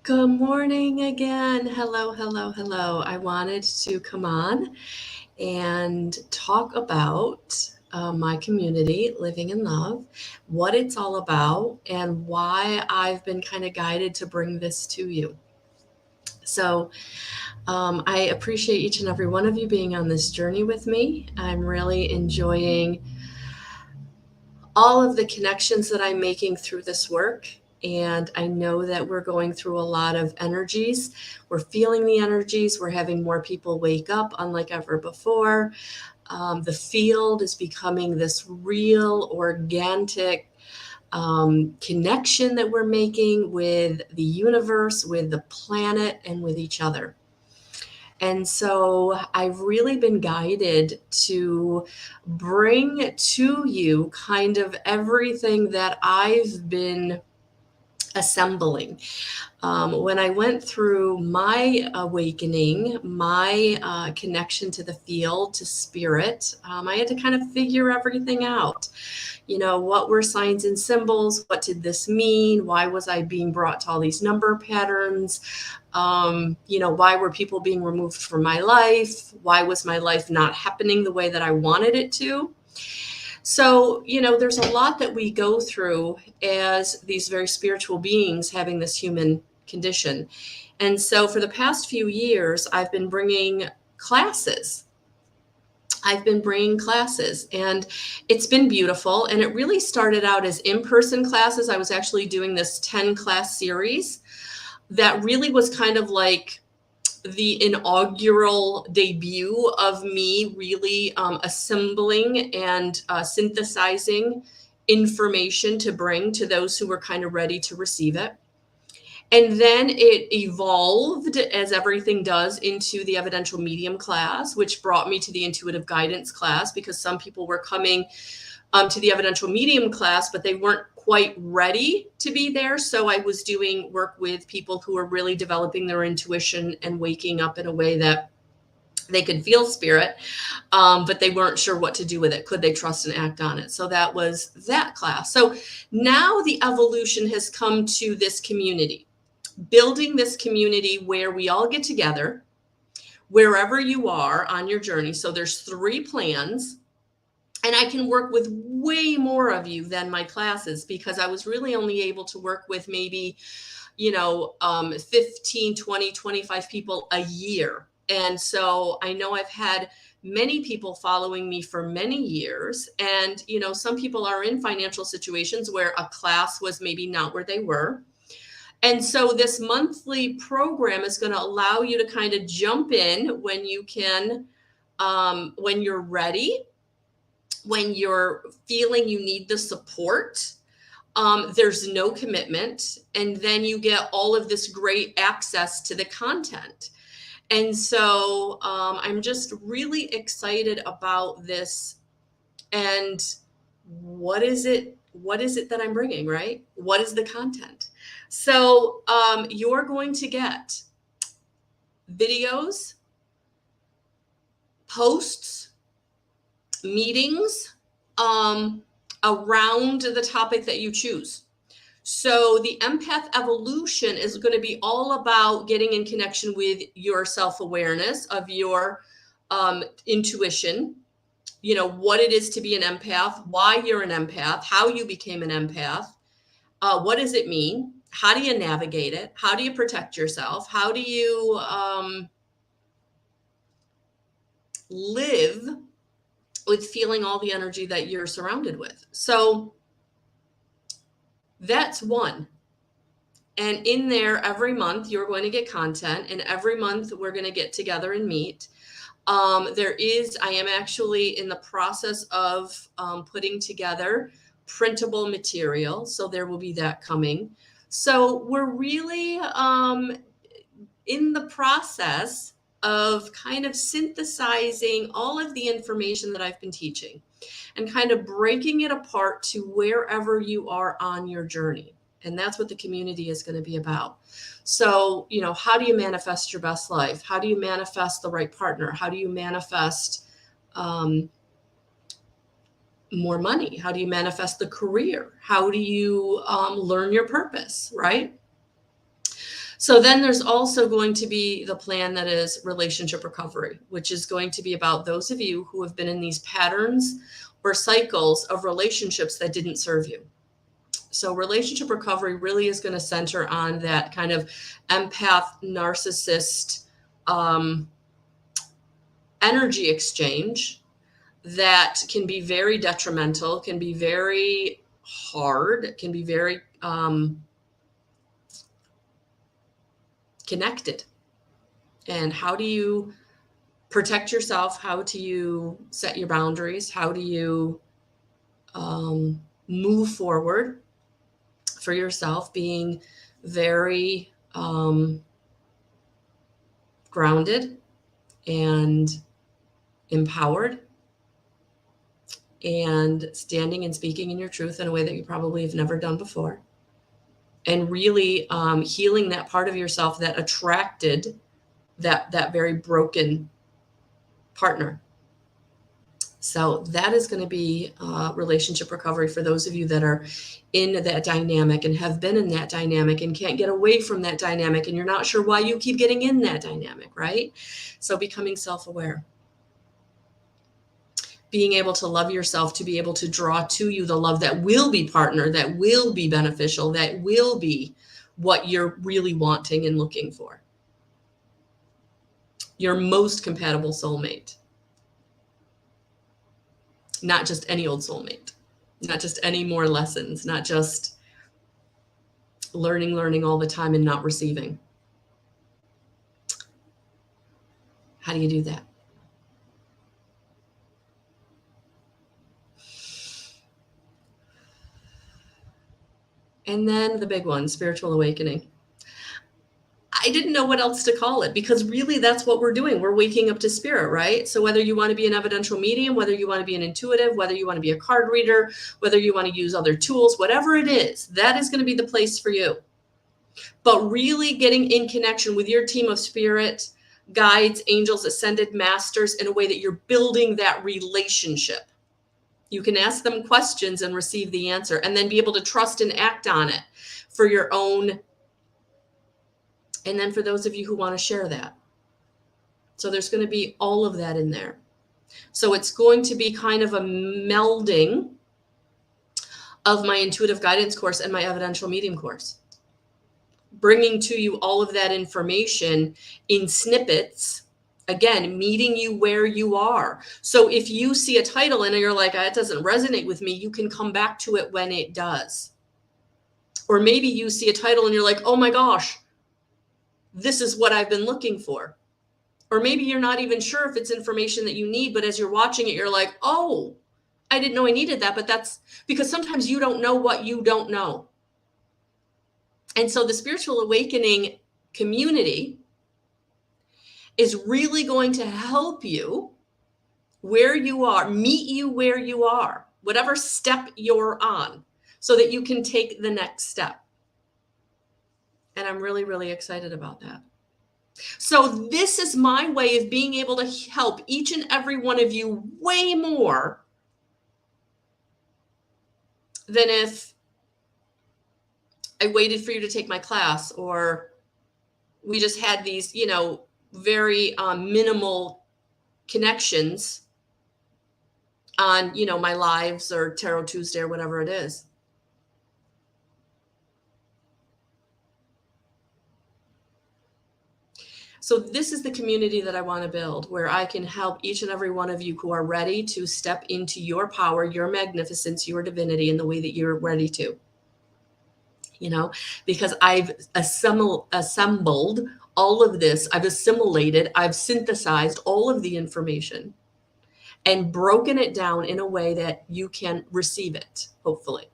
Good morning again. Hello, hello, hello. I wanted to come on and talk about my community, Living in Love, what it's all about, and why I've been kind of guided to bring this to you. So, I appreciate each and every one of you being on this journey with me. I'm really enjoying all of the connections that I'm making through this work. And I know that we're going through a lot of energies. We're feeling the energies. We're having more people wake up, unlike ever before. The field is becoming this real, organic connection that we're making with the universe, with the planet, and with each other. And so I've really been guided to bring to you kind of everything that I've been assembling. When I went through my awakening, my connection to the field, to spirit, I had to kind of figure everything out. What were signs and symbols? What did this mean? Why was I being brought to all these number patterns? Why were people being removed from my life? Why was my life not happening the way that I wanted it to? So, there's a lot that we go through as these very spiritual beings having this human condition. And so for the past few years, I've been bringing classes. And it's been beautiful. And it really started out as in-person classes. I was actually doing this 10-class series that really was kind of like the inaugural debut of me really assembling and synthesizing information to bring to those who were kind of ready to receive it. And then it evolved, as everything does, into the evidential medium class, which brought me to the intuitive guidance class, because some people were coming to the evidential medium class, but they weren't quite ready to be there. So I was doing work with people who were really developing their intuition and waking up in a way that they could feel spirit, but they weren't sure what to do with it. Could they trust and act on it? So that was that class. So now the evolution has come to this community, building this community where we all get together, wherever you are on your journey. So there's 3 plans. And I can work with way more of you than my classes, because I was really only able to work with maybe, 15, 20, 25 people a year. And so I know I've had many people following me for many years. And, some people are in financial situations where a class was maybe not where they were. And so this monthly program is going to allow you to kind of jump in when you can, when you're ready, when you're feeling you need the support. There's no commitment. And then you get all of this great access to the content. And so I'm just really excited about this. And what is it that I'm bringing, right? What is the content? So you're going to get videos, posts, meetings around the topic that you choose. So the empath evolution is going to be all about getting in connection with your self-awareness of your intuition, what it is to be an empath, why you're an empath, how you became an empath, what does it mean, how do you navigate it, how do you protect yourself, how do you live with feeling all the energy that you're surrounded with. So that's one. And in there, every month, you're going to get content. And every month, we're going to get together and meet. I am actually in the process of putting together printable material. So there will be that coming. So we're really in the process of kind of synthesizing all of the information that I've been teaching and kind of breaking it apart to wherever you are on your journey. And that's what the community is going to be about. So, how do you manifest your best life? How do you manifest the right partner? How do you manifest more money? How do you manifest the career? How do you learn your purpose, right? So then there's also going to be the plan that is relationship recovery, which is going to be about those of you who have been in these patterns or cycles of relationships that didn't serve you. So relationship recovery really is going to center on that kind of empath, narcissist energy exchange that can be very detrimental, can be very hard, can be very connected. And how do you protect yourself? How do you set your boundaries? How do you move forward for yourself, being very grounded and empowered and standing and speaking in your truth in a way that you probably have never done before, and really healing that part of yourself that attracted that very broken partner. So that is going to be relationship recovery for those of you that are in that dynamic and have been in that dynamic and can't get away from that dynamic, and you're not sure why you keep getting in that dynamic, right? So becoming self-aware, being able to love yourself, to be able to draw to you the love that will be partner, that will be beneficial, that will be what you're really wanting and looking for. Your most compatible soulmate. Not just any old soulmate, not just any more lessons, not just learning all the time and not receiving. How do you do that? And then the big one, spiritual awakening. I didn't know what else to call it, because really that's what we're doing. We're waking up to spirit, right? So whether you want to be an evidential medium, whether you want to be an intuitive, whether you want to be a card reader, whether you want to use other tools, whatever it is, that is going to be the place for you. But really getting in connection with your team of spirit, guides, angels, ascended masters in a way that you're building that relationship. You can ask them questions and receive the answer, and then be able to trust and act on it for your own. And then for those of you who want to share that. So there's going to be all of that in there. So it's going to be kind of a melding of my intuitive guidance course and my evidential medium course, bringing to you all of that information in snippets, again, meeting you where you are. So if you see a title and you're like, it doesn't resonate with me, you can come back to it when it does. Or maybe you see a title and you're like, oh my gosh, this is what I've been looking for. Or maybe you're not even sure if it's information that you need, but as you're watching it, you're like, oh, I didn't know I needed that. But that's because sometimes you don't know what you don't know. And so the spiritual awakening community is really going to help you where you are, meet you where you are, whatever step you're on, so that you can take the next step. And I'm really, really excited about that. So this is my way of being able to help each and every one of you way more than if I waited for you to take my class, or we just had these, very minimal connections on, my lives or Tarot Tuesday or whatever it is. So this is the community that I want to build, where I can help each and every one of you who are ready to step into your power, your magnificence, your divinity in the way that you're ready to. Because I've assembled all of this, I've assimilated, I've synthesized all of the information and broken it down in a way that you can receive it, hopefully.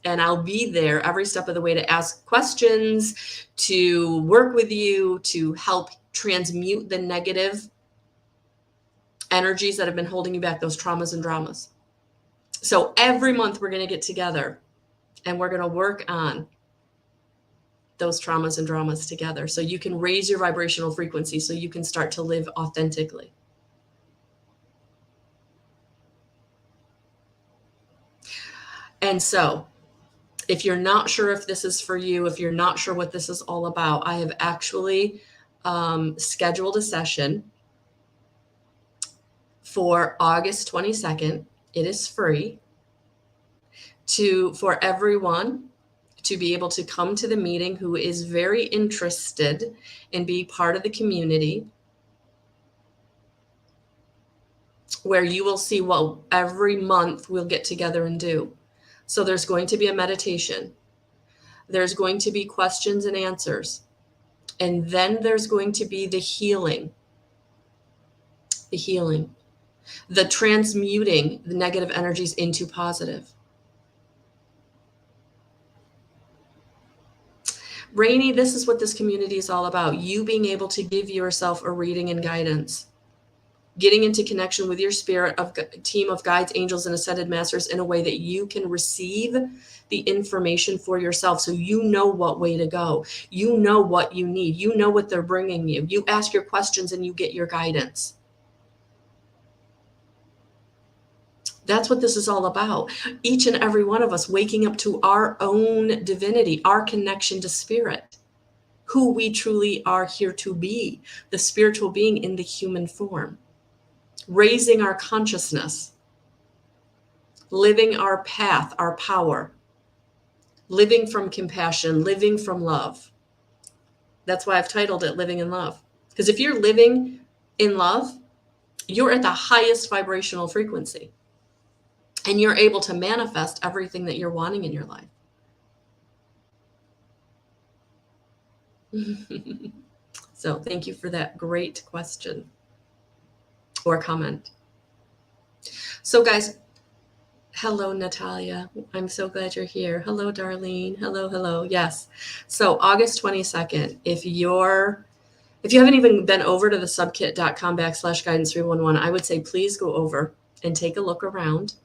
And I'll be there every step of the way to ask questions, to work with you, to help transmute the negative energies that have been holding you back, those traumas and dramas. So every month we're going to get together and we're going to work on those traumas and dramas together, so you can raise your vibrational frequency, so you can start to live authentically. And so If you're not sure if this is for you, if you're not sure what this is all about, I have actually scheduled a session for August 22nd. It is free for everyone to be able to come to the meeting who is very interested in being part of the community, where you will see what every month we'll get together and do. So there's going to be a meditation. There's going to be questions and answers. And then there's going to be the healing, the transmuting the negative energies into positive. Rainey, this is what this community is all about. You being able to give yourself a reading and guidance, getting into connection with your spirit of team of guides, angels, and ascended masters in a way that you can receive the information for yourself, so you know what way to go. You know what you need. You know what they're bringing you. You ask your questions and you get your guidance. That's what this is all about. Each and every one of us waking up to our own divinity, our connection to spirit, who we truly are here to be, the spiritual being in the human form, raising our consciousness, living our path, our power, living from compassion, living from love. That's why I've titled it Living in Love. Because if you're living in love, you're at the highest vibrational frequency. And you're able to manifest everything that you're wanting in your life. So thank you for that great question or comment. So guys, hello, Natalia. I'm so glad you're here. Hello, Darlene. Hello. Yes. So August 22nd, if you haven't even been over to the subkit.com/guidance311, I would say please go over and take a look around.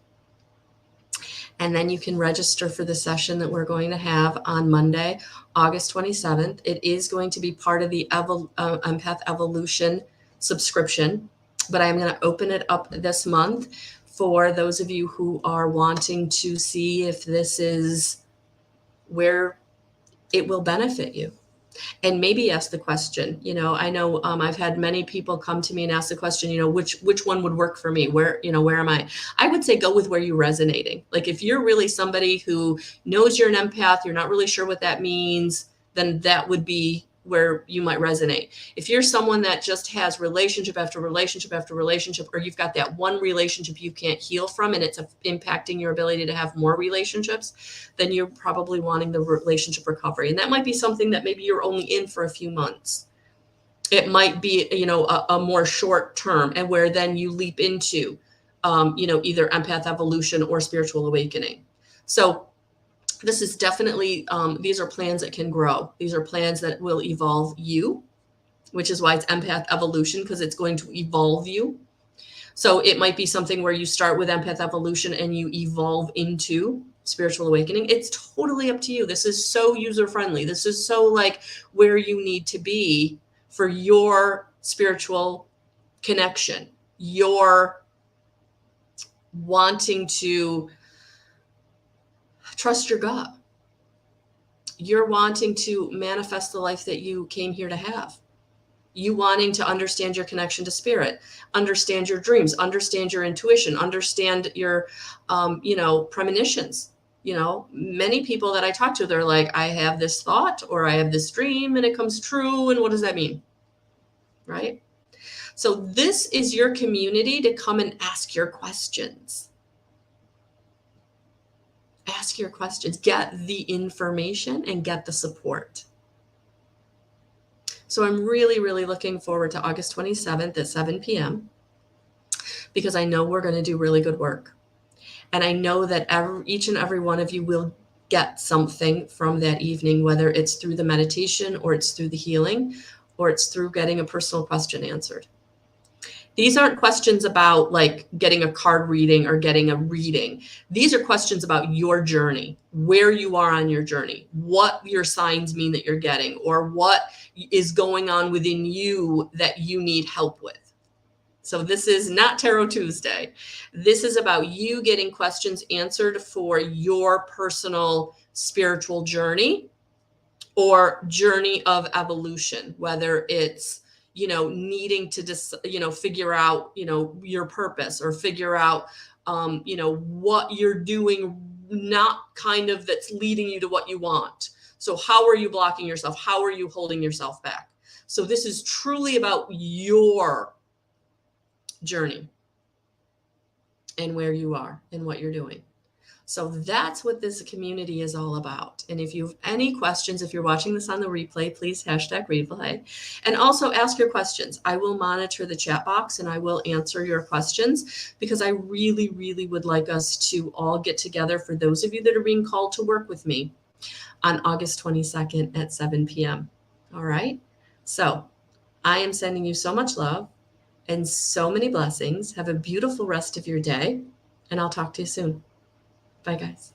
And then you can register for the session that we're going to have on Monday, August 27th. It is going to be part of the Empath Evolution subscription, but I'm going to open it up this month for those of you who are wanting to see if this is where it will benefit you. And maybe ask the question, I know I've had many people come to me and ask the question, which one would work for me? Where am I? I would say go with where you're resonating. Like if you're really somebody who knows you're an empath, you're not really sure what that means, then that would be where you might resonate. If you're someone that just has relationship after relationship after relationship, or you've got that one relationship you can't heal from and it's impacting your ability to have more relationships, then you're probably wanting the relationship recovery. And that might be something that maybe you're only in for a few months. It might be, a more short term, and where then you leap into, either empath evolution or spiritual awakening. So this is definitely, these are plans that can grow. These are plans that will evolve you, which is why it's empath evolution, because it's going to evolve you. So it might be something where you start with empath evolution and you evolve into spiritual awakening. It's totally up to you. This is so user-friendly. This is so like where you need to be for your spiritual connection, your wanting to trust your gut. You're wanting to manifest the life that you came here to have. You wanting to understand your connection to spirit, understand your dreams, understand your intuition, understand your, premonitions. Many people that I talk to, they're like, I have this thought or I have this dream and it comes true. And what does that mean? Right? So this is your community to come and ask your questions. Ask your questions, get the information and get the support. So I'm really, really looking forward to August 27th at 7 p.m. because I know we're going to do really good work. And I know that each and every one of you will get something from that evening, whether it's through the meditation or it's through the healing or it's through getting a personal question answered. These aren't questions about like getting a card reading or getting a reading. These are questions about your journey, where you are on your journey, what your signs mean that you're getting, or what is going on within you that you need help with. So this is not Tarot Tuesday. This is about you getting questions answered for your personal spiritual journey or journey of evolution, whether it's, needing to just, figure out, your purpose, or figure out, what you're doing, not kind of that's leading you to what you want. So how are you blocking yourself? How are you holding yourself back? So this is truly about your journey and where you are and what you're doing. So that's what this community is all about. And if you have any questions, if you're watching this on the replay, please hashtag replay. And also ask your questions. I will monitor the chat box and I will answer your questions, because I really, really would like us to all get together, for those of you that are being called to work with me, on August 22nd at 7 p.m. All right? So I am sending you so much love and so many blessings. Have a beautiful rest of your day, and I'll talk to you soon. Bye, guys.